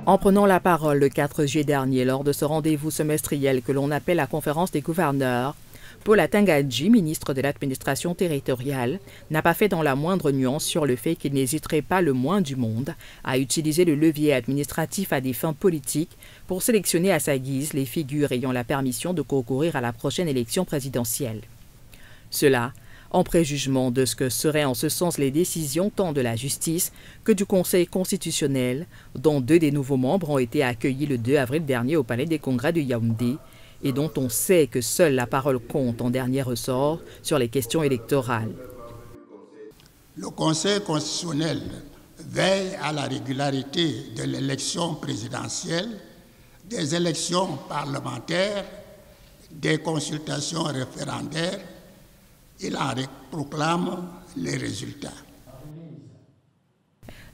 En prenant la parole le 4 juillet dernier lors de ce rendez-vous semestriel que l'on appelle la conférence des gouverneurs, Paul Atanga-Nji, ministre de l'administration territoriale, n'a pas fait dans la moindre nuance sur le fait qu'il n'hésiterait pas le moins du monde à utiliser le levier administratif à des fins politiques pour sélectionner à sa guise les figures ayant la permission de concourir à la prochaine élection présidentielle. Cela en préjugement de ce que seraient en ce sens les décisions tant de la justice que du Conseil constitutionnel, dont 2 des nouveaux membres ont été accueillis le 2 avril dernier au Palais des Congrès de Yaoundé, et dont on sait que seule la parole compte en dernier ressort sur les questions électorales. Le Conseil constitutionnel veille à la régularité de l'élection présidentielle, des élections parlementaires, des consultations référendaires. Il en proclame les résultats.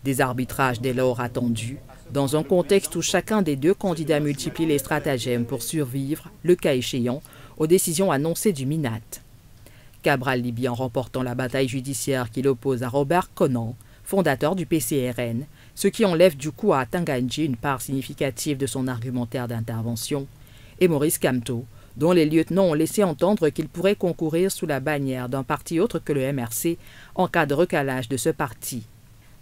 Des arbitrages dès lors attendus, dans un contexte où chacun des 2 candidats multiplie les stratagèmes pour survivre, le cas échéant, aux décisions annoncées du MINAT. Cabral Libye en remportant la bataille judiciaire qui l'oppose à Robert Conan, fondateur du PCRN, ce qui enlève du coup à Atanga-Nji une part significative de son argumentaire d'intervention, et Maurice Kamto, dont les lieutenants ont laissé entendre qu'il pourrait concourir sous la bannière d'un parti autre que le MRC en cas de recalage de ce parti.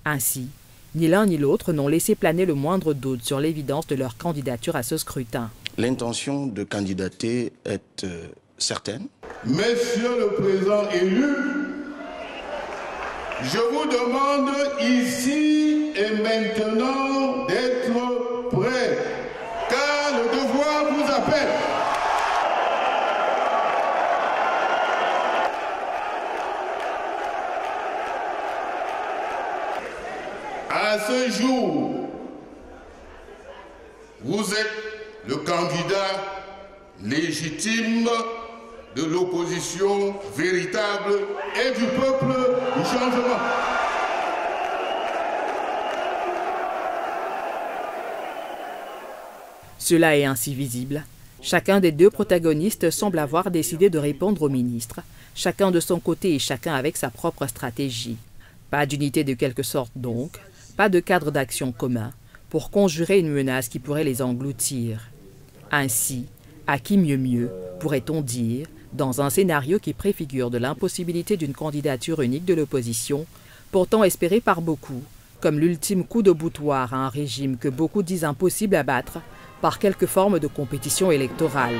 Ainsi, ni l'un ni l'autre n'ont laissé planer le moindre doute sur l'évidence de leur candidature à ce scrutin. L'intention de candidater est certaine. Monsieur le Président élu, je vous demande ici et maintenant d'être prêt, car le devoir vous appelle. À ce jour, vous êtes le candidat légitime de l'opposition véritable et du peuple du changement. Cela est ainsi visible. Chacun des 2 protagonistes semble avoir décidé de répondre au ministre, chacun de son côté et chacun avec sa propre stratégie. Pas d'unité de quelque sorte donc, pas de cadre d'action commun pour conjurer une menace qui pourrait les engloutir. Ainsi, à qui mieux, pourrait-on dire, dans un scénario qui préfigure de l'impossibilité d'une candidature unique de l'opposition, pourtant espérée par beaucoup, comme l'ultime coup de boutoir à un régime que beaucoup disent impossible à battre par quelque forme de compétition électorale.